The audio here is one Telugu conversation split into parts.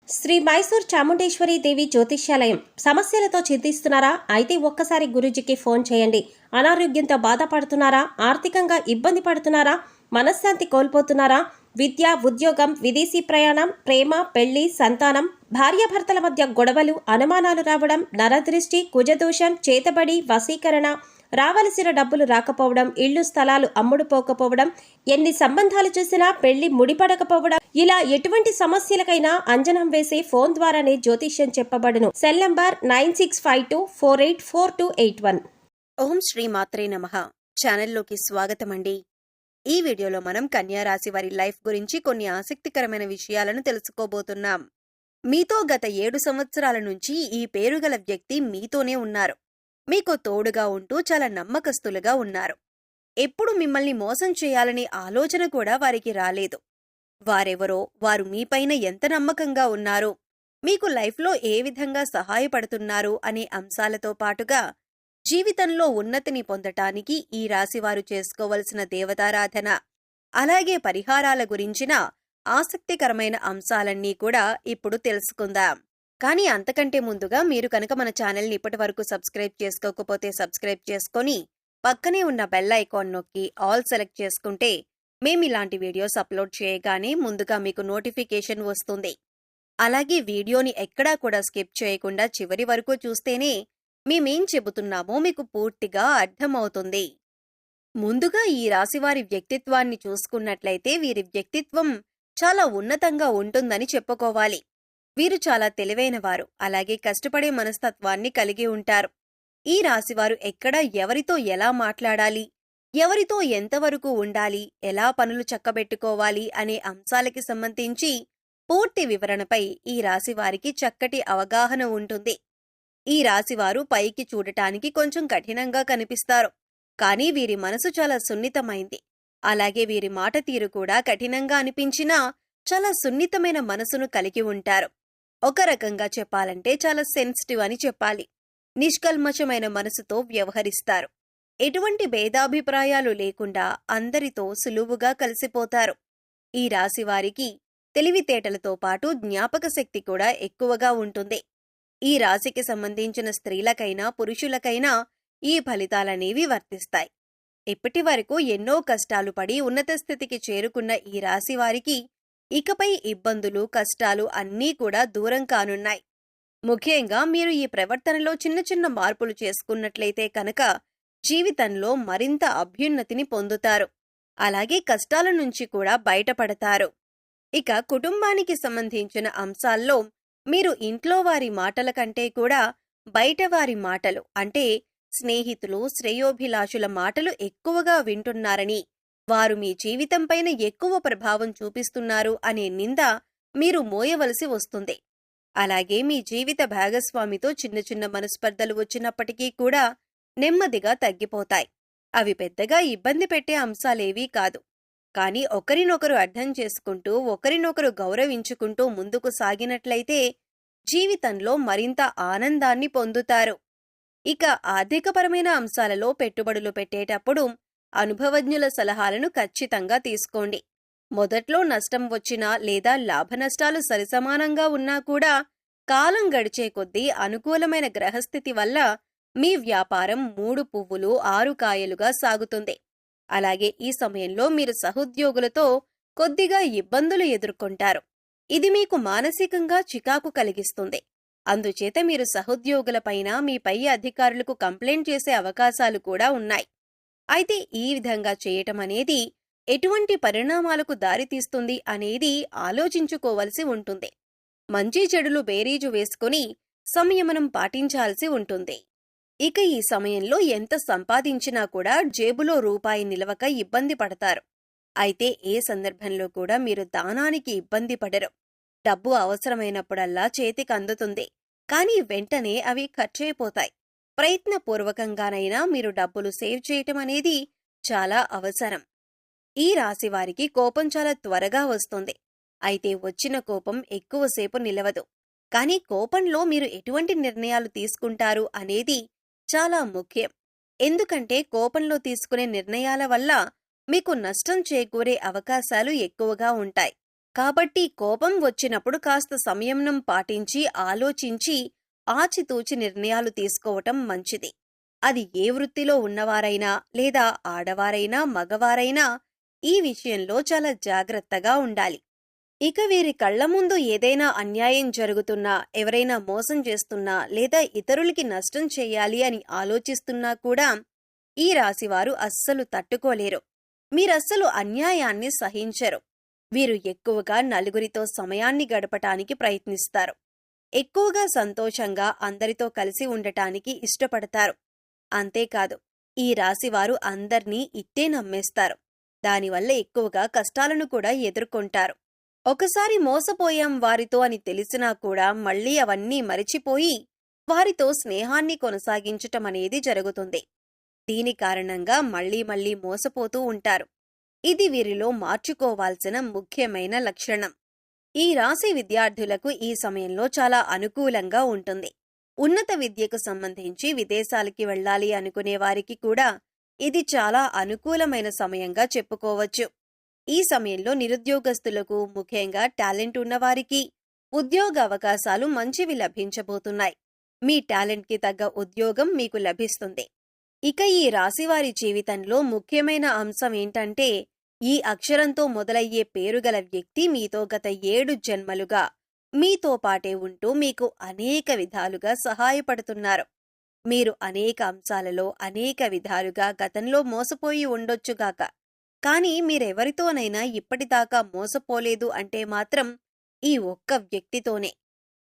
శ్రీ మైసూర్ చాముండేశ్వరి దేవి జ్యోతిష్యాలయం. సమస్యలతో చింతిస్తున్నారా? అయితే ఒక్కసారి గురూజీకి ఫోన్ చేయండి. అనారోగ్యంతో బాధపడుతున్నారా? ఆర్థికంగా ఇబ్బంది పడుతున్నారా? మనశ్శాంతి కోల్పోతున్నారా? విద్య, ఉద్యోగం, విదేశీ ప్రయాణం, ప్రేమ, పెళ్లి, సంతానం, భార్యాభర్తల మధ్య గొడవలు, అనుమానాలు రావడం, నరదృష్టి, కుజదోషం, చేతబడి, వశీకరణ, రావలసిన డబ్బులు రాకపోవడం, ఇళ్లు స్థలాలు అమ్ముడుపోకపోవడం, ఎన్ని సంబంధాలు చూసినా పెళ్లి ముడిపడకపోవడం, ఇలా ఎటువంటి సమస్యలకైనా అంజనం వేసే ఫోన్ ద్వారానే జ్యోతిష్యం చెప్పబడును. Cell number 9652484281. ఓం శ్రీ మాత్రే నమః. ఛానల్లోకి స్వాగతమండి. ఈ వీడియోలో మనం కన్యా రాశి వారి లైఫ్ గురించి కొన్ని ఆసక్తికరమైన విషయాలను తెలుసుకోబోతున్నాం. మీతో గత 7 సంవత్సరాల నుంచి ఈ పేరుగల వ్యక్తి మీతోనే ఉన్నారు. మీకు తోడుగా ఉంటూ చాలా నమ్మకస్తులుగా ఉన్నారు. ఎప్పుడు మిమ్మల్ని మోసం చేయాలనే ఆలోచన కూడా వారికి రాలేదు. వారెవరో, వారు మీపైన ఎంత నమ్మకంగా ఉన్నారో, మీకు లైఫ్లో ఏ విధంగా సహాయపడుతున్నారు అనే అంశాలతో పాటుగా జీవితంలో ఉన్నతిని పొందటానికి ఈ రాశివారు చేసుకోవలసిన దేవతారాధన, అలాగే పరిహారాల గురించిన ఆసక్తికరమైన అంశాలన్నీ కూడా ఇప్పుడు తెలుసుకుందాం. కానీ అంతకంటే ముందుగా మీరు కనుక మన ఛానల్ని ఇప్పటి వరకు సబ్స్క్రైబ్ చేసుకోకపోతే సబ్స్క్రైబ్ చేసుకొని పక్కనే ఉన్న బెల్ ఐకాన్ నొక్కి ఆల్ సెలెక్ట్ చేసుకుంటే మేమిలాంటి వీడియోస్ అప్లోడ్ చేయగానే ముందుగా మీకు నోటిఫికేషన్ వస్తుంది. అలాగే వీడియోని ఎక్కడా కూడా స్కిప్ చేయకుండా చివరి వరకు చూస్తేనే మేమేం చెబుతున్నామో మీకు పూర్తిగా అర్థమవుతుంది. ముందుగా ఈ రాశివారి వ్యక్తిత్వాన్ని చూసుకున్నట్లయితే వీరి వ్యక్తిత్వం చాలా ఉన్నతంగా ఉంటుందని చెప్పుకోవాలి. వీరు చాలా తెలివైనవారు, అలాగే కష్టపడే మనస్తత్వాన్ని కలిగి ఉంటారు. ఈ రాశివారు ఎక్కడ ఎవరితో ఎలా మాట్లాడాలి, ఎవరితో ఎంతవరకు ఉండాలి, ఎలా పనులు చక్కబెట్టుకోవాలి అనే అంశాలకి సంబంధించి పూర్తి వివరణపై ఈ రాశివారికి చక్కటి అవగాహన ఉంటుంది. ఈ రాశివారు పైకి చూడటానికి కొంచెం కఠినంగా కనిపిస్తారు, కానీ వీరి మనసు చాలా సున్నితమైంది. అలాగే వీరి మాట తీరు కూడా కఠినంగా అనిపించినా చాలా సున్నితమైన మనసును కలిగి ఉంటారు. ఒక రకంగా చెప్పాలంటే చాలా సెన్సిటివ్ అని చెప్పాలి. నిష్కల్మషమైన మనసుతో వ్యవహరిస్తారు. ఎటువంటి భేదాభిప్రాయాలు లేకుండా అందరితో సులువుగా కలిసిపోతారు. ఈ రాశివారికి తెలివితేటలతో పాటు జ్ఞాపక శక్తి కూడా ఎక్కువగా ఉంటుంది. ఈ రాశికి సంబంధించిన స్త్రీలకైనా పురుషులకైనా ఈ ఫలితాలనేవి వర్తిస్తాయి. ఇప్పటి వరకు ఎన్నో కష్టాలు పడి ఉన్నత స్థితికి చేరుకున్న ఈ రాశివారికి ఇకపై ఇబ్బందులు, కష్టాలు అన్నీ కూడా దూరం కానున్నాయి. ముఖ్యంగా మీరు ఈ ప్రవర్తనలో చిన్న చిన్న మార్పులు చేసుకున్నట్లయితే కనుక జీవితంలో మరింత అభ్యున్నతిని పొందుతారు. అలాగే కష్టాల నుంచి కూడా బయటపడతారు. ఇక కుటుంబానికి సంబంధించిన అంశాల్లో మీరు ఇంట్లో వారి మాటల కంటే కూడా బయట వారి మాటలు, అంటే స్నేహితులు, శ్రేయోభిలాషుల మాటలు ఎక్కువగా వింటున్నారని, వారు మీ జీవితంపైన ఎక్కువ ప్రభావం చూపిస్తున్నారు అనే నింద మీరు మోయవలసి వస్తుంది. అలాగే మీ జీవిత భాగస్వామితో చిన్న చిన్న మనస్పర్ధలు వచ్చినప్పటికీ కూడా నెమ్మదిగా తగ్గిపోతాయి. అవి పెద్దగా ఇబ్బంది పెట్టే అంశాలేవీ కాదు. కానీ ఒకరినొకరు అర్థం చేసుకుంటూ, ఒకరినొకరు గౌరవించుకుంటూ ముందుకు సాగినట్లయితే జీవితంలో మరింత ఆనందాన్ని పొందుతారు. ఇక ఆర్థికపరమైన అంశాలలో పెట్టుబడులు పెట్టేటప్పుడు అనుభవజ్ఞుల సలహాలను ఖచ్చితంగా తీసుకోండి. మొదట్లో నష్టం వచ్చినా లేదా లాభనష్టాలు సరిసమానంగా ఉన్నా కూడా కాలం గడిచే కొద్దీ అనుకూలమైన గ్రహస్థితి వల్ల మీ వ్యాపారం 3 పువ్వులు 6 కాయలుగా సాగుతుంది. అలాగే ఈ సమయంలో మీరు సహోద్యోగులతో కొద్దిగా ఇబ్బందులు ఎదుర్కొంటారు. ఇది మీకు మానసికంగా చికాకు కలిగిస్తుంది. అందుచేత మీరు సహోద్యోగులపైన, మీ పై అధికారులకు కంప్లైంట్ చేసే అవకాశాలు కూడా ఉన్నాయి. అయితే ఈ విధంగా చేయటం అనేది ఎటువంటి పరిణామాలకు దారితీస్తుంది అనేది ఆలోచించుకోవలసి ఉంటుంది. మంచి చెడులు బేరీజు వేసుకుని సంయమనం పాటించాల్సి ఉంటుంది. ఇక ఈ సమయంలో ఎంత సంపాదించినా కూడా జేబులో రూపాయి నిలవక ఇబ్బంది పడతారు. అయితే ఏ సందర్భంలో కూడా మీరు దానానికి ఇబ్బంది పడరు. డబ్బు అవసరమైనప్పుడల్లా చేతికి అందుతుంది, కానీ వెంటనే అవి ఖర్చయిపోతాయి. ప్రయత్నపూర్వకంగానైనా మీరు డబ్బులు సేవ్ చేయటం అనేది చాలా అవసరం. ఈ రాశివారికి కోపం చాలా త్వరగా వస్తుంది. అయితే వచ్చిన కోపం ఎక్కువసేపు నిలవదు. కానీ కోపంలో మీరు ఎటువంటి నిర్ణయాలు తీసుకుంటారు అనేది చాలా ముఖ్యం. ఎందుకంటే కోపంలో తీసుకునే నిర్ణయాల వల్ల మీకు నష్టం చేకూరే అవకాశాలు ఎక్కువగా ఉంటాయి. కాబట్టి కోపం వచ్చినప్పుడు కాస్త సంయమనం పాటించి ఆలోచించి ఆచితూచి నిర్ణయాలు తీసుకోవటం మంచిది. అది ఏ వృత్తిలో ఉన్నవారైనా లేదా ఆడవారైనా మగవారైనా ఈ విషయంలో చాలా జాగ్రత్తగా ఉండాలి. ఇక వీరి కళ్ల ముందు ఏదైనా అన్యాయం జరుగుతున్నా, ఎవరైనా మోసం చేస్తున్నా లేదా ఇతరులకి నష్టం చేయాలి అని ఆలోచిస్తున్నా కూడా ఈ రాశివారు అస్సలు తట్టుకోలేరు. మీరస్సలు అన్యాయాన్ని సహించరు. వీరు ఎక్కువగా నలుగురితో సమయాన్ని గడపటానికి ప్రయత్నిస్తారు. ఎక్కువగా సంతోషంగా అందరితో కలిసి ఉండటానికి ఇష్టపడతారు. అంతేకాదు, ఈ రాశివారు అందర్నీ ఇట్టే నమ్మేస్తారు. దానివల్ల ఎక్కువగా కష్టాలను కూడా ఎదుర్కొంటారు. ఒకసారి మోసపోయాం వారితో అని తెలిసినా కూడా మళ్ళీ అవన్నీ మరిచిపోయి వారితో స్నేహాన్ని కొనసాగించటమనేది జరుగుతుంది. దీని కారణంగా మళ్ళీ మళ్ళీ మోసపోతూ ఉంటారు. ఇది వీరిలో మార్చుకోవాల్సిన ముఖ్యమైన లక్షణం. ఈ రాశి విద్యార్థులకు ఈ సమయంలో చాలా అనుకూలంగా ఉంటుంది. ఉన్నత విద్యకు సంబంధించి విదేశాలకి వెళ్ళాలి అనుకునే వారికి కూడా ఇది చాలా అనుకూలమైన సమయంగా చెప్పుకోవచ్చు. ఈ సమయంలో నిరుద్యోగస్తులకు, ముఖ్యంగా టాలెంట్ ఉన్నవారికి ఉద్యోగ అవకాశాలు మంచివి లభించబోతున్నాయి. మీ టాలెంట్కి తగ్గ ఉద్యోగం మీకు లభిస్తుంది. ఇక ఈ రాశివారి జీవితంలో ముఖ్యమైన అంశం ఏంటంటే, ఈ అక్షరంతో మొదలయ్యే పేరుగల వ్యక్తి మీతో గత 7 జన్మలుగా మీతో పాటే ఉంటూ మీకు అనేక విధాలుగా సహాయపడుతున్నారు. మీరు అనేక అంశాలలో అనేక విధాలుగా గతంలో మోసపోయి ఉండొచ్చుగాక. కానీ మీరెవరితోనైనా ఇప్పటిదాకా మోసపోలేదు అంటే మాత్రం ఈ ఒక్క వ్యక్తితోనే.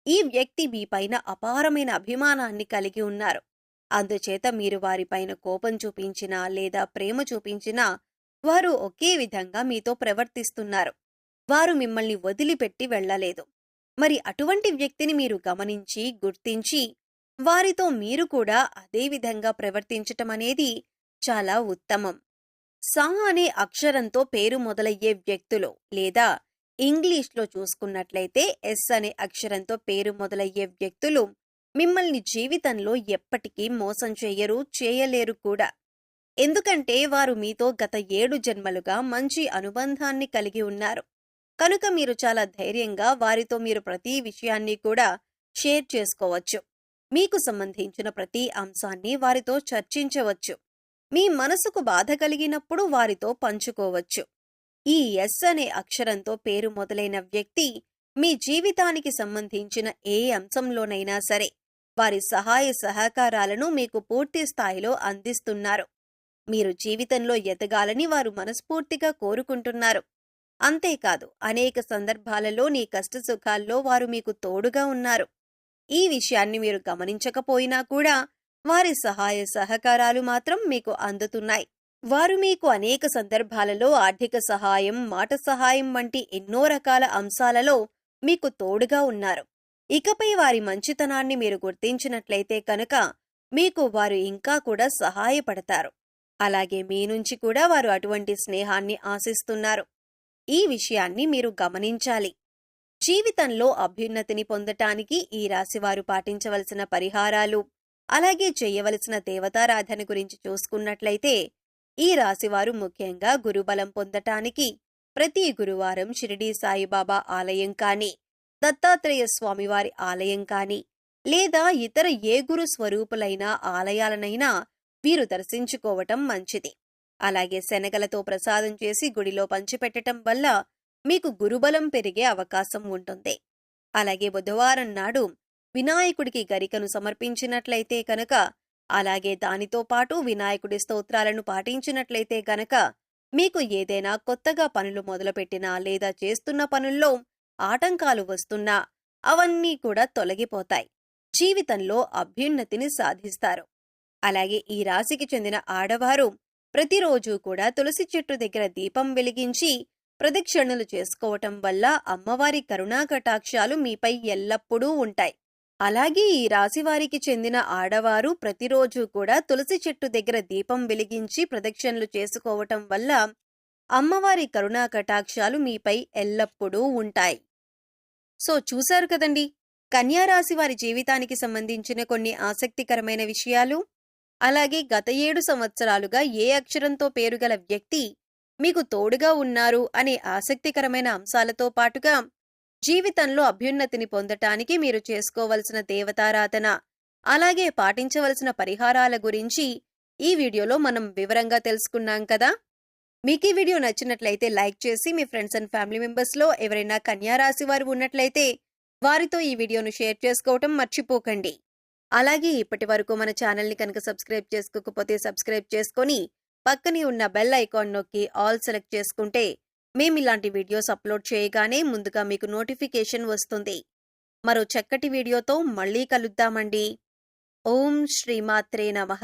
ఈ వ్యక్తి మీపైన అపారమైన అభిమానాన్ని కలిగి ఉన్నారు. అందుచేత మీరు వారిపైన కోపం చూపించినా లేదా ప్రేమ చూపించినా వారు ఒకే విధంగా మీతో ప్రవర్తిస్తున్నారు. వారు మిమ్మల్ని వదిలిపెట్టి వెళ్ళలేదు. మరి అటువంటి వ్యక్తిని మీరు గమనించి, గుర్తించి వారితో మీరు కూడా అదే విధంగా ప్రవర్తించటమనేది చాలా ఉత్తమం. సా అనే అక్షరంతో పేరు మొదలయ్యే వ్యక్తులు, లేదా ఇంగ్లీష్లో చూసుకున్నట్లయితే ఎస్ అనే అక్షరంతో పేరు మొదలయ్యే వ్యక్తులు మిమ్మల్ని జీవితంలో ఎప్పటికీ మోసం చెయ్యరు, చేయలేరు కూడా. ఎందుకంటే వారు మీతో గత 7 జన్మలుగా మంచి అనుబంధాన్ని కలిగి ఉన్నారు. కనుక మీరు చాలా ధైర్యంగా వారితో మీరు ప్రతి విషయాన్ని కూడా షేర్ చేసుకోవచ్చు. మీకు సంబంధించిన ప్రతి అంశాన్ని వారితో చర్చించవచ్చు. మీ మనసుకు బాధ కలిగినప్పుడు వారితో పంచుకోవచ్చు. ఈ ఎస్ అనే అక్షరంతో పేరు మొదలైన వ్యక్తి మీ జీవితానికి సంబంధించిన ఏ అంశంలోనైనా సరే వారి సహాయ సహకారాలను మీకు పూర్తి స్థాయిలో అందిస్తున్నారు. మీరు జీవితంలో ఎదగాలని వారు మనస్ఫూర్తిగా కోరుకుంటున్నారు. అంతేకాదు, అనేక సందర్భాలలో నీ కష్టసుఖాల్లో వారు మీకు తోడుగా ఉన్నారు. ఈ విషయాన్ని మీరు గమనించకపోయినా కూడా వారి సహాయ సహకారాలు మాత్రం మీకు అందుతున్నాయి. వారు మీకు అనేక సందర్భాలలో ఆర్థిక సహాయం, మాట సహాయం వంటి ఎన్నో రకాల అంశాలలో మీకు తోడుగా ఉన్నారు. ఇకపై వారి మంచితనాన్ని మీరు గుర్తించినట్లయితే కనుక మీకు వారు ఇంకా కూడా సహాయపడతారు. అలాగే మీ నుంచి కూడా వారు అటువంటి స్నేహాన్ని ఆశిస్తున్నారు. ఈ విషయాన్ని మీరు గమనించాలి. జీవితంలో అభ్యున్నతిని పొందటానికి ఈ రాశివారు పాటించవలసిన పరిహారాలు, అలాగే చేయవలసిన దేవతారాధన గురించి చూసుకున్నట్లయితే, ఈ రాశివారు ముఖ్యంగా గురుబలం పొందటానికి ప్రతి గురువారం షిరిడీ సాయిబాబా ఆలయం కానీ, దత్తాత్రేయ స్వామివారి ఆలయం కానీ, లేదా ఇతర ఏ గురు స్వరూపులైన ఆలయాలనైనా వీరు దర్శించుకోవటం మంచిది. అలాగే శనగలతో ప్రసాదం చేసి గుడిలో పంచిపెట్టటం వల్ల మీకు గురుబలం పెరిగే అవకాశం ఉంటుంది. అలాగే బుధవారం నాడు వినాయకుడికి గరికను సమర్పించినట్లయితే కనుక, అలాగే దానితో పాటు వినాయకుడి స్తోత్రాలను పాటించినట్లయితే గనక మీకు ఏదైనా కొత్తగా పనులు మొదలుపెట్టినా లేదా చేస్తున్న పనుల్లో ఆటంకాలు వస్తున్నా అవన్నీ కూడా తొలగిపోతాయి. జీవితంలో అభ్యున్నతిని సాధిస్తారు. అలాగే ఈ రాశికి చెందిన ఆడవారు ప్రతిరోజు కూడా తులసి చెట్టు దగ్గర దీపం వెలిగించి ప్రదక్షిణలు చేసుకోవటం వల్ల అమ్మవారి కరుణా కటాక్షాలు మీపై ఎల్లప్పుడూ ఉంటాయి. అలాగే ఈ రాశివారికి చెందిన ఆడవారు ప్రతిరోజు కూడా తులసి చెట్టు దగ్గర దీపం వెలిగించి ప్రదక్షిణలు చేసుకోవటం వల్ల అమ్మవారి కరుణా కటాక్షాలు మీపై ఎల్లప్పుడూ ఉంటాయి. సో చూశారు కదండి, కన్యారాశి వారి జీవితానికి సంబంధించిన కొన్ని ఆసక్తికరమైన విషయాలు. అలాగే గత 7 సంవత్సరాలుగా ఏ అక్షరంతో పేరుగల వ్యక్తి మీకు తోడుగా ఉన్నారు అనే ఆసక్తికరమైన అంశాలతో పాటుగా జీవితంలో అభ్యున్నతిని పొందటానికి మీరు చేసుకోవలసిన దేవతారాధన, అలాగే పాటించవలసిన పరిహారాల గురించి ఈ వీడియోలో మనం వివరంగా తెలుసుకున్నాం కదా. మీకు ఈ వీడియో నచ్చినట్లయితే లైక్ చేసి మీ ఫ్రెండ్స్ అండ్ ఫ్యామిలీ మెంబర్స్లో ఎవరైనా కన్యా రాశి వారు ఉన్నట్లయితే వారితో ఈ వీడియోను షేర్ చేసుకోవటం మర్చిపోకండి. అలాగే ఇప్పటి వరకు మన ఛానల్ని కనుక సబ్స్క్రైబ్ చేసుకోకపోతే సబ్స్క్రైబ్ చేసుకొని పక్కనే ఉన్న బెల్ ఐకాన్ నొక్కి ఆల్ సెలెక్ట్ చేసుకుంటే మేము ఇలాంటి వీడియోస్ అప్లోడ్ చేయగానే ముందుగా మీకు నోటిఫికేషన్ వస్తుంది. మరో చక్కటి వీడియోతో మళ్ళీ కలుద్దామండి. ఓం శ్రీమాత్రే నమః.